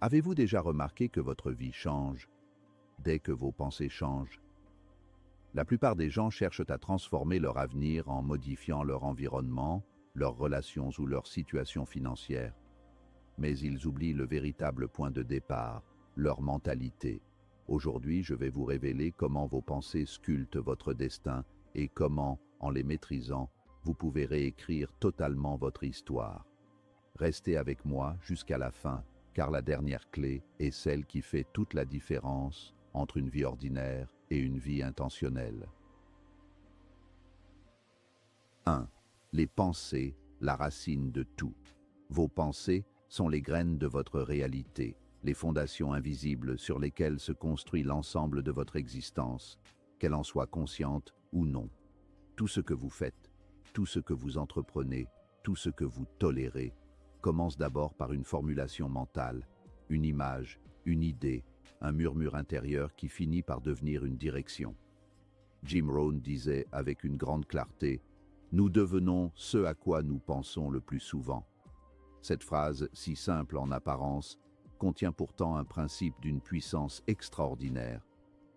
Avez-vous déjà remarqué que votre vie change dès que vos pensées changent? La plupart des gens cherchent à transformer leur avenir en modifiant leur environnement, leurs relations ou leur situation financière. Mais ils oublient le véritable point de départ, leur mentalité. Aujourd'hui, je vais vous révéler comment vos pensées sculptent votre destin et comment, en les maîtrisant, vous pouvez réécrire totalement votre histoire. Restez avec moi jusqu'à la fin, car la dernière clé est celle qui fait toute la différence entre une vie ordinaire et une vie intentionnelle. 1. Les pensées, la racine de tout. Vos pensées sont les graines de votre réalité, les fondations invisibles sur lesquelles se construit l'ensemble de votre existence, qu'elle en soit consciente ou non. Tout ce que vous faites, tout ce que vous entreprenez, tout ce que vous tolérez, commence d'abord par une formulation mentale, une image, une idée, un murmure intérieur qui finit par devenir une direction. Jim Rohn disait avec une grande clarté, « Nous devenons ce à quoi nous pensons le plus souvent ». Cette phrase, si simple en apparence, contient pourtant un principe d'une puissance extraordinaire.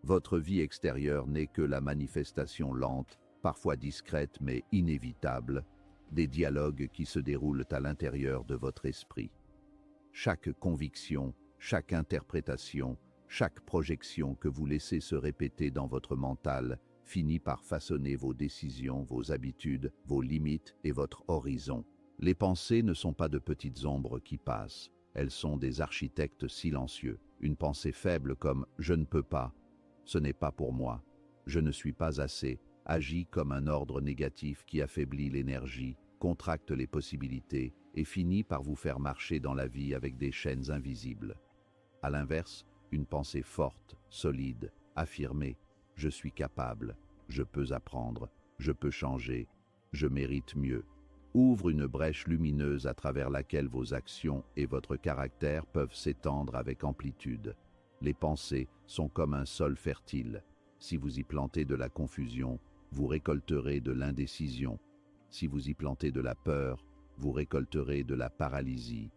Votre vie extérieure n'est que la manifestation lente, parfois discrète mais inévitable, des dialogues qui se déroulent à l'intérieur de votre esprit. Chaque conviction, chaque interprétation, chaque projection que vous laissez se répéter dans votre mental finit par façonner vos décisions, vos habitudes, vos limites et votre horizon. Les pensées ne sont pas de petites ombres qui passent, elles sont des architectes silencieux. Une pensée faible comme « je ne peux pas »,« ce n'est pas pour moi »,« je ne suis pas assez » agit comme un ordre négatif qui affaiblit l'énergie, contracte les possibilités et finit par vous faire marcher dans la vie avec des chaînes invisibles. À l'inverse, une pensée forte, solide, affirmée « je suis capable, je peux apprendre, je peux changer, je mérite mieux » ouvre une brèche lumineuse à travers laquelle vos actions et votre caractère peuvent s'étendre avec amplitude. Les pensées sont comme un sol fertile. Si vous y plantez de la confusion, vous récolterez de l'indécision. Si vous y plantez de la peur, vous récolterez de la paralysie.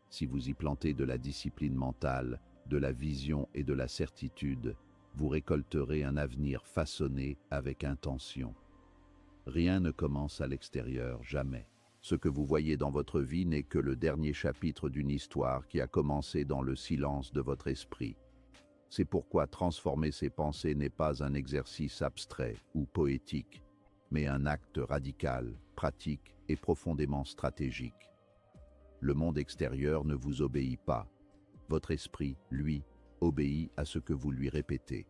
Si vous y plantez de la discipline mentale, de la vision et de la certitude, vous récolterez un avenir façonné avec intention. Rien ne commence à l'extérieur, jamais. Ce que vous voyez dans votre vie n'est que le dernier chapitre d'une histoire qui a commencé dans le silence de votre esprit. C'est pourquoi transformer ses pensées n'est pas un exercice abstrait ou poétique, mais un acte radical, pratique et profondément stratégique. Le monde extérieur ne vous obéit pas. Votre esprit, lui, obéit à ce que vous lui répétez.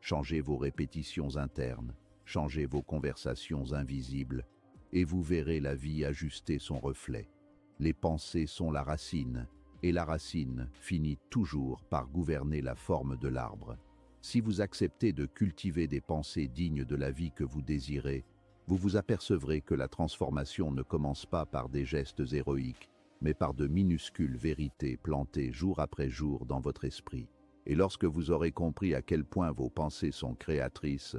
Changez vos répétitions internes, changez vos conversations invisibles, et vous verrez la vie ajuster son reflet. Les pensées sont la racine, et la racine finit toujours par gouverner la forme de l'arbre. Si vous acceptez de cultiver des pensées dignes de la vie que vous désirez, vous vous apercevrez que la transformation ne commence pas par des gestes héroïques, mais par de minuscules vérités plantées jour après jour dans votre esprit. Et lorsque vous aurez compris à quel point vos pensées sont créatrices,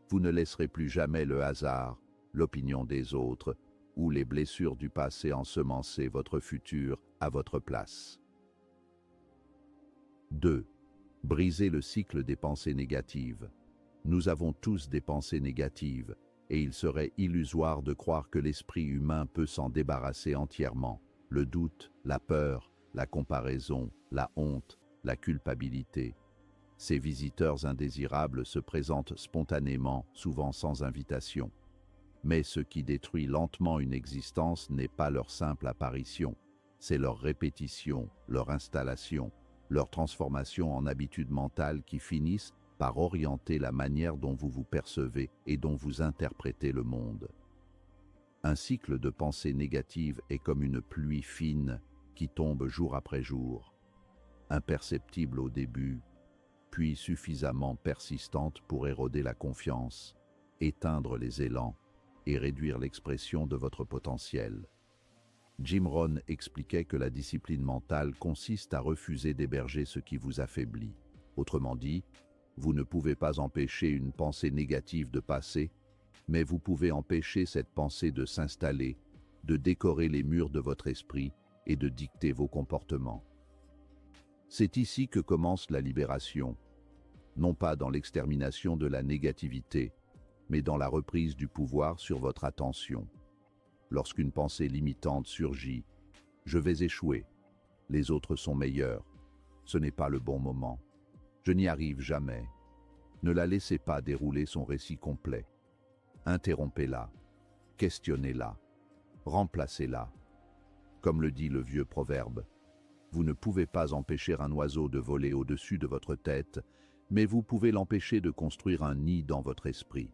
vous ne laisserez plus jamais le hasard, l'opinion des autres ou les blessures du passé ensemencer votre futur à votre place. 2. Briser le cycle des pensées négatives. Nous avons tous des pensées négatives, et il serait illusoire de croire que l'esprit humain peut s'en débarrasser entièrement. Le doute, la peur, la comparaison, la honte, la culpabilité. Ces visiteurs indésirables se présentent spontanément, souvent sans invitation. Mais ce qui détruit lentement une existence n'est pas leur simple apparition, c'est leur répétition, leur installation, leur transformation en habitudes mentales qui finissent par orienter la manière dont vous vous percevez et dont vous interprétez le monde. Un cycle de pensées négatives est comme une pluie fine qui tombe jour après jour, imperceptible au début, puis suffisamment persistante pour éroder la confiance, éteindre les élans et réduire l'expression de votre potentiel. Jim Rohn expliquait que la discipline mentale consiste à refuser d'héberger ce qui vous affaiblit. Autrement dit, vous ne pouvez pas empêcher une pensée négative de passer, mais vous pouvez empêcher cette pensée de s'installer, de décorer les murs de votre esprit et de dicter vos comportements. C'est ici que commence la libération, non pas dans l'extermination de la négativité, mais dans la reprise du pouvoir sur votre attention. Lorsqu'une pensée limitante surgit, « Je vais échouer, les autres sont meilleurs, ce n'est pas le bon moment, je n'y arrive jamais », ne la laissez pas dérouler son récit complet. Interrompez-la, questionnez-la, remplacez-la. Comme le dit le vieux proverbe, vous ne pouvez pas empêcher un oiseau de voler au-dessus de votre tête, mais vous pouvez l'empêcher de construire un nid dans votre esprit.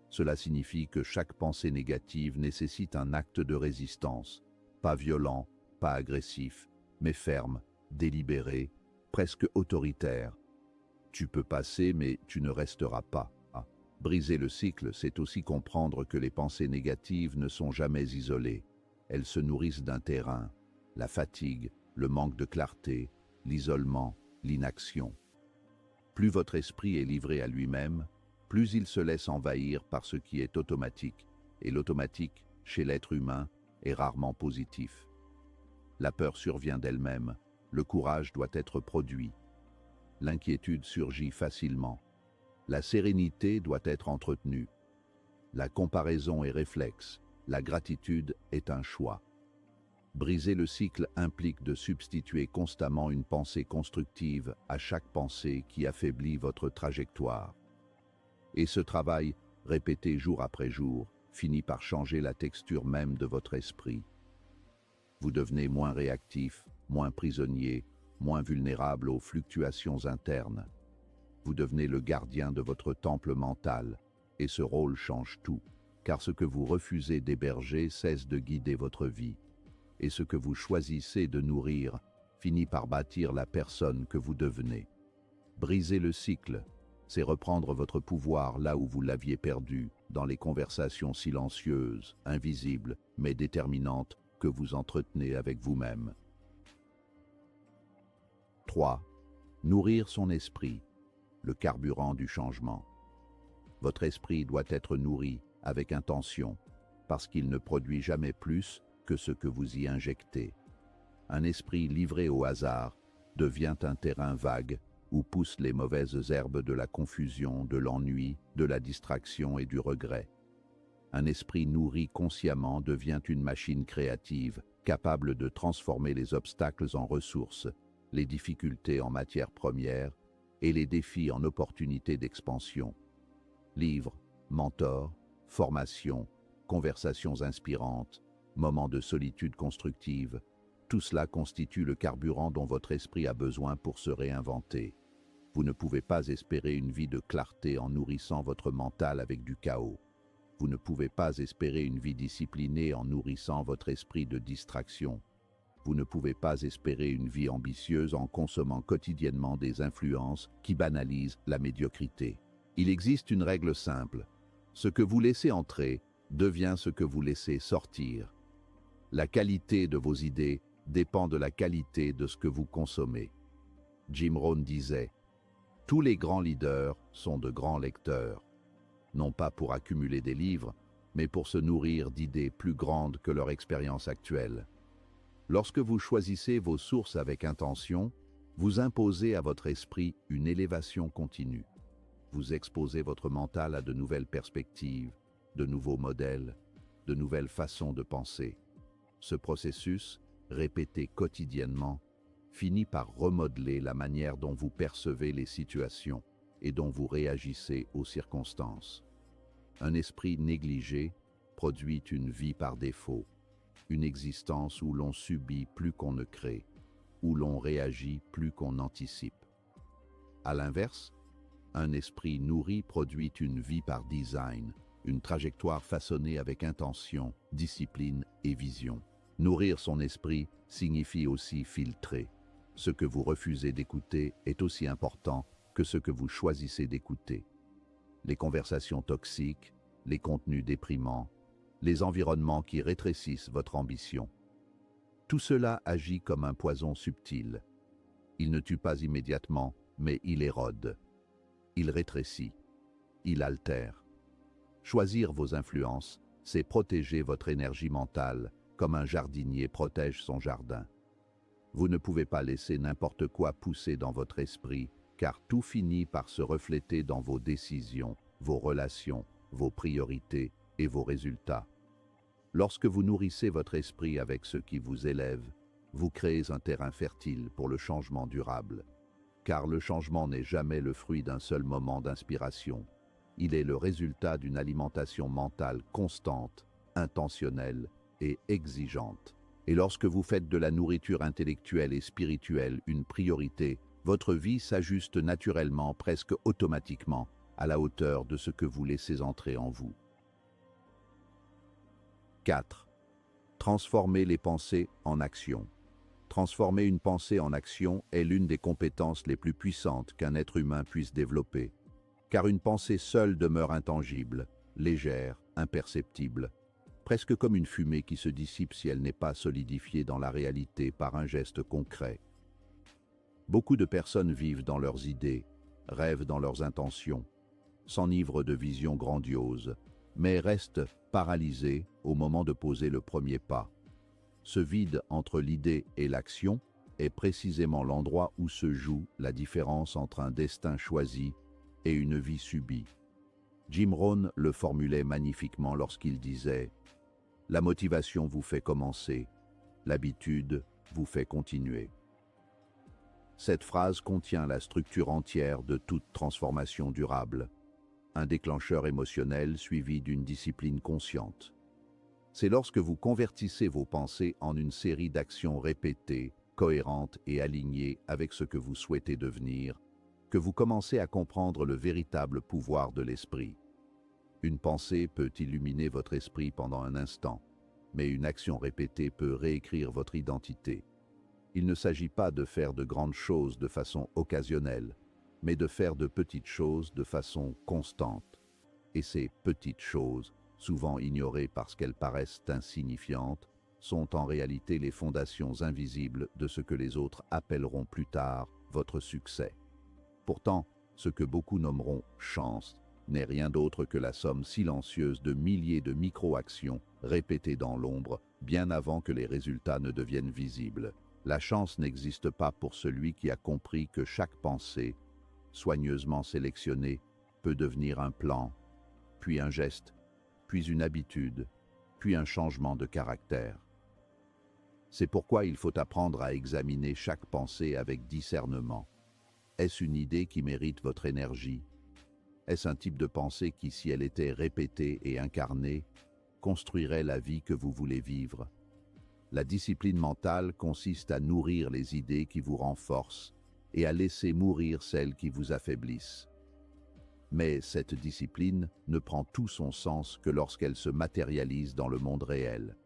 Cela signifie que chaque pensée négative nécessite un acte de résistance, pas violent, pas agressif, mais ferme, délibéré, presque autoritaire. Tu peux passer, mais tu ne resteras pas. Briser le cycle, c'est aussi comprendre que les pensées négatives ne sont jamais isolées. Elles se nourrissent d'un terrain, la fatigue, le manque de clarté, l'isolement, l'inaction. Plus votre esprit est livré à lui-même, plus il se laisse envahir par ce qui est automatique, et l'automatique, chez l'être humain, est rarement positif. La peur survient d'elle-même, le courage doit être produit. L'inquiétude surgit facilement. La sérénité doit être entretenue. La comparaison est réflexe. La gratitude est un choix. Briser le cycle implique de substituer constamment une pensée constructive à chaque pensée qui affaiblit votre trajectoire. Et ce travail, répété jour après jour, finit par changer la texture même de votre esprit. Vous devenez moins réactif, moins prisonnier, moins vulnérable aux fluctuations internes. Vous devenez le gardien de votre temple mental, et ce rôle change tout, car ce que vous refusez d'héberger cesse de guider votre vie, et ce que vous choisissez de nourrir finit par bâtir la personne que vous devenez. Briser le cycle, c'est reprendre votre pouvoir là où vous l'aviez perdu, dans les conversations silencieuses, invisibles, mais déterminantes que vous entretenez avec vous-même. 3. Nourrir son esprit, le carburant du changement. Votre esprit doit être nourri avec intention, parce qu'il ne produit jamais plus que ce que vous y injectez. Un esprit livré au hasard devient un terrain vague où poussent les mauvaises herbes de la confusion, de l'ennui, de la distraction et du regret. Un esprit nourri consciemment devient une machine créative, capable de transformer les obstacles en ressources, les difficultés en matières premières et les défis en opportunités d'expansion. Livres, mentors, formations, conversations inspirantes, moments de solitude constructive, tout cela constitue le carburant dont votre esprit a besoin pour se réinventer. Vous ne pouvez pas espérer une vie de clarté en nourrissant votre mental avec du chaos. Vous ne pouvez pas espérer une vie disciplinée en nourrissant votre esprit de distraction. Vous ne pouvez pas espérer une vie ambitieuse en consommant quotidiennement des influences qui banalisent la médiocrité. Il existe une règle simple. Ce que vous laissez entrer devient ce que vous laissez sortir. La qualité de vos idées dépend de la qualité de ce que vous consommez. Jim Rohn disait « Tous les grands leaders sont de grands lecteurs, non pas pour accumuler des livres, mais pour se nourrir d'idées plus grandes que leur expérience actuelle. » Lorsque vous choisissez vos sources avec intention, vous imposez à votre esprit une élévation continue. Vous exposez votre mental à de nouvelles perspectives, de nouveaux modèles, de nouvelles façons de penser. Ce processus, répété quotidiennement, finit par remodeler la manière dont vous percevez les situations et dont vous réagissez aux circonstances. Un esprit négligé produit une vie par défaut, une existence où l'on subit plus qu'on ne crée, où l'on réagit plus qu'on anticipe. À l'inverse, un esprit nourri produit une vie par design, une trajectoire façonnée avec intention, discipline et vision. Nourrir son esprit signifie aussi filtrer. Ce que vous refusez d'écouter est aussi important que ce que vous choisissez d'écouter. Les conversations toxiques, les contenus déprimants, les environnements qui rétrécissent votre ambition. Tout cela agit comme un poison subtil. Il ne tue pas immédiatement, mais il érode. Il rétrécit. Il altère. Choisir vos influences, c'est protéger votre énergie mentale, comme un jardinier protège son jardin. Vous ne pouvez pas laisser n'importe quoi pousser dans votre esprit, car tout finit par se refléter dans vos décisions, vos relations, vos priorités et vos résultats. Lorsque vous nourrissez votre esprit avec ce qui vous élève, vous créez un terrain fertile pour le changement durable. Car le changement n'est jamais le fruit d'un seul moment d'inspiration. Il est le résultat d'une alimentation mentale constante, intentionnelle et exigeante. Et lorsque vous faites de la nourriture intellectuelle et spirituelle une priorité, votre vie s'ajuste naturellement, presque automatiquement, à la hauteur de ce que vous laissez entrer en vous. 4. Transformer les pensées en action. Transformer une pensée en action est l'une des compétences les plus puissantes qu'un être humain puisse développer. Car une pensée seule demeure intangible, légère, imperceptible, presque comme une fumée qui se dissipe si elle n'est pas solidifiée dans la réalité par un geste concret. Beaucoup de personnes vivent dans leurs idées, rêvent dans leurs intentions, s'enivrent de visions grandioses, mais restent paralysées au moment de poser le premier pas. Ce vide entre l'idée et l'action est précisément l'endroit où se joue la différence entre un destin choisi et une vie subie. Jim Rohn le formulait magnifiquement lorsqu'il disait « La motivation vous fait commencer, l'habitude vous fait continuer ». Cette phrase contient la structure entière de toute transformation durable, un déclencheur émotionnel suivi d'une discipline consciente. C'est lorsque vous convertissez vos pensées en une série d'actions répétées, cohérentes et alignées avec ce que vous souhaitez devenir, que vous commencez à comprendre le véritable pouvoir de l'esprit. Une pensée peut illuminer votre esprit pendant un instant, mais une action répétée peut réécrire votre identité. Il ne s'agit pas de faire de grandes choses de façon occasionnelle, mais de faire de petites choses de façon constante. Et ces petites choses, souvent ignorées parce qu'elles paraissent insignifiantes, sont en réalité les fondations invisibles de ce que les autres appelleront plus tard votre succès. Pourtant, ce que beaucoup nommeront chance n'est rien d'autre que la somme silencieuse de milliers de micro-actions répétées dans l'ombre, bien avant que les résultats ne deviennent visibles. La chance n'existe pas pour celui qui a compris que chaque pensée, soigneusement sélectionnée, peut devenir un plan, puis un geste, puis une habitude, puis un changement de caractère. C'est pourquoi il faut apprendre à examiner chaque pensée avec discernement. Est-ce une idée qui mérite votre énergie? Est-ce un type de pensée qui, si elle était répétée et incarnée, construirait la vie que vous voulez vivre? La discipline mentale consiste à nourrir les idées qui vous renforcent et à laisser mourir celles qui vous affaiblissent. Mais cette discipline ne prend tout son sens que lorsqu'elle se matérialise dans le monde réel.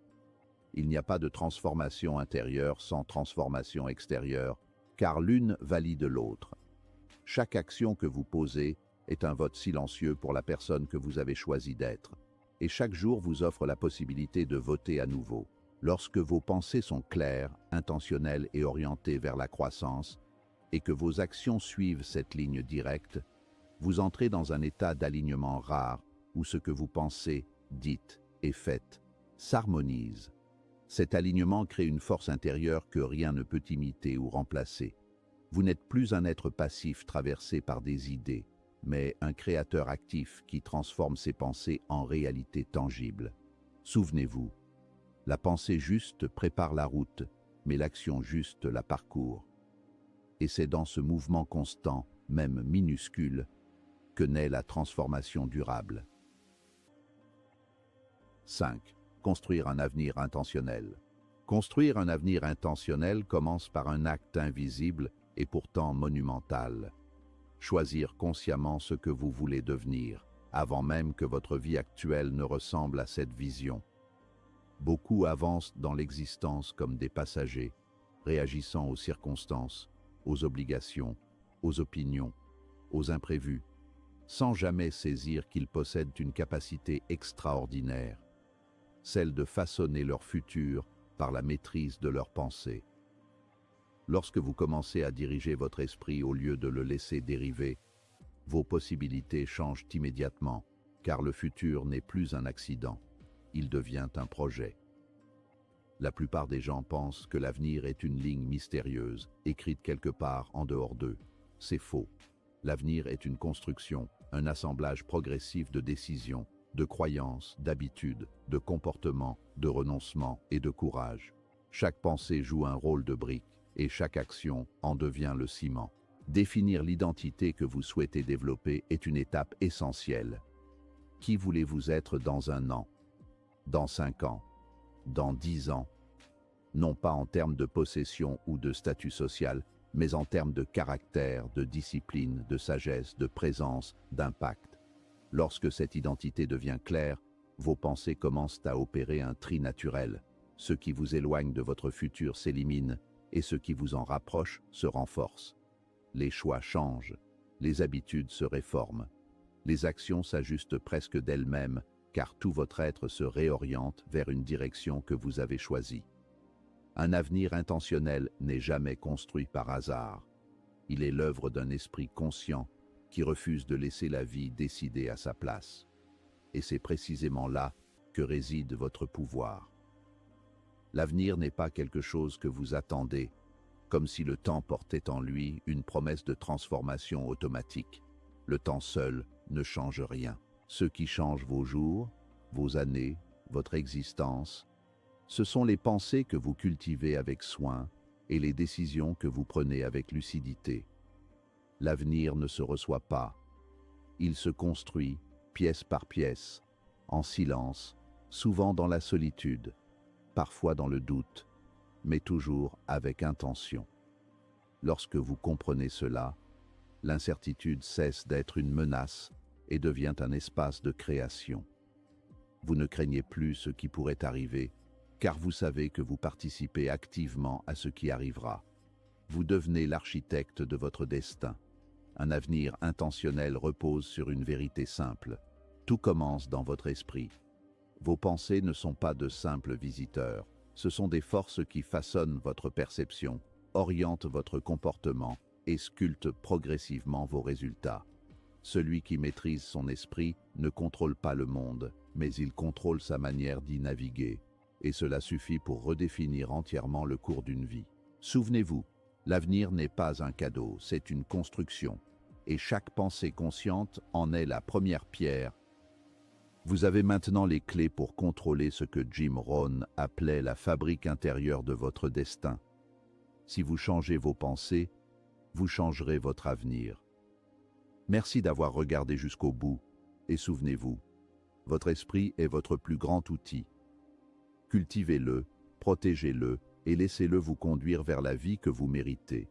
Il n'y a pas de transformation intérieure sans transformation extérieure, car l'une valide l'autre. Chaque action que vous posez est un vote silencieux pour la personne que vous avez choisi d'être, et chaque jour vous offre la possibilité de voter à nouveau. Lorsque vos pensées sont claires, intentionnelles et orientées vers la croissance, et que vos actions suivent cette ligne directe, vous entrez dans un état d'alignement rare où ce que vous pensez, dites et faites s'harmonise. Cet alignement crée une force intérieure que rien ne peut imiter ou remplacer. Vous n'êtes plus un être passif traversé par des idées, mais un créateur actif qui transforme ses pensées en réalité tangible. Souvenez-vous, la pensée juste prépare la route, mais l'action juste la parcourt. Et c'est dans ce mouvement constant, même minuscule, que naît la transformation durable. 5. Construire un avenir intentionnel. Construire un avenir intentionnel commence par un acte invisible et pourtant monumental. Choisir consciemment ce que vous voulez devenir, avant même que votre vie actuelle ne ressemble à cette vision. Beaucoup avancent dans l'existence comme des passagers, réagissant aux circonstances, aux obligations, aux opinions, aux imprévus, sans jamais saisir qu'ils possèdent une capacité extraordinaire, celle de façonner leur futur par la maîtrise de leurs pensées. Lorsque vous commencez à diriger votre esprit au lieu de le laisser dériver, vos possibilités changent immédiatement, car le futur n'est plus un accident, il devient un projet. La plupart des gens pensent que l'avenir est une ligne mystérieuse, écrite quelque part en dehors d'eux. C'est faux. L'avenir est une construction, un assemblage progressif de décisions, de croyances, d'habitudes, de comportements, de renoncements et de courage. Chaque pensée joue un rôle de brique et chaque action en devient le ciment. Définir l'identité que vous souhaitez développer est une étape essentielle. Qui voulez-vous être dans 1 an, dans 5 ans, dans 10 ans? Non pas en termes de possession ou de statut social, mais en termes de caractère, de discipline, de sagesse, de présence, d'impact. Lorsque cette identité devient claire, vos pensées commencent à opérer un tri naturel. Ce qui vous éloigne de votre futur s'élimine et ce qui vous en rapproche se renforce. Les choix changent, les habitudes se réforment. Les actions s'ajustent presque d'elles-mêmes car tout votre être se réoriente vers une direction que vous avez choisie. Un avenir intentionnel n'est jamais construit par hasard. Il est l'œuvre d'un esprit conscient qui refuse de laisser la vie décider à sa place. Et c'est précisément là que réside votre pouvoir. L'avenir n'est pas quelque chose que vous attendez, comme si le temps portait en lui une promesse de transformation automatique. Le temps seul ne change rien. Ce qui change vos jours, vos années, votre existence, ce sont les pensées que vous cultivez avec soin et les décisions que vous prenez avec lucidité. L'avenir ne se reçoit pas. Il se construit, pièce par pièce, en silence, souvent dans la solitude, parfois dans le doute, mais toujours avec intention. Lorsque vous comprenez cela, l'incertitude cesse d'être une menace et devient un espace de création. Vous ne craignez plus ce qui pourrait arriver, car vous savez que vous participez activement à ce qui arrivera. Vous devenez l'architecte de votre destin. Un avenir intentionnel repose sur une vérité simple. Tout commence dans votre esprit. Vos pensées ne sont pas de simples visiteurs. Ce sont des forces qui façonnent votre perception, orientent votre comportement et sculptent progressivement vos résultats. Celui qui maîtrise son esprit ne contrôle pas le monde, mais il contrôle sa manière d'y naviguer. Et cela suffit pour redéfinir entièrement le cours d'une vie. Souvenez-vous, l'avenir n'est pas un cadeau, c'est une construction. Et chaque pensée consciente en est la première pierre. Vous avez maintenant les clés pour contrôler ce que Jim Rohn appelait la fabrique intérieure de votre destin. Si vous changez vos pensées, vous changerez votre avenir. Merci d'avoir regardé jusqu'au bout, et souvenez-vous, votre esprit est votre plus grand outil. Cultivez-le, protégez-le et laissez-le vous conduire vers la vie que vous méritez.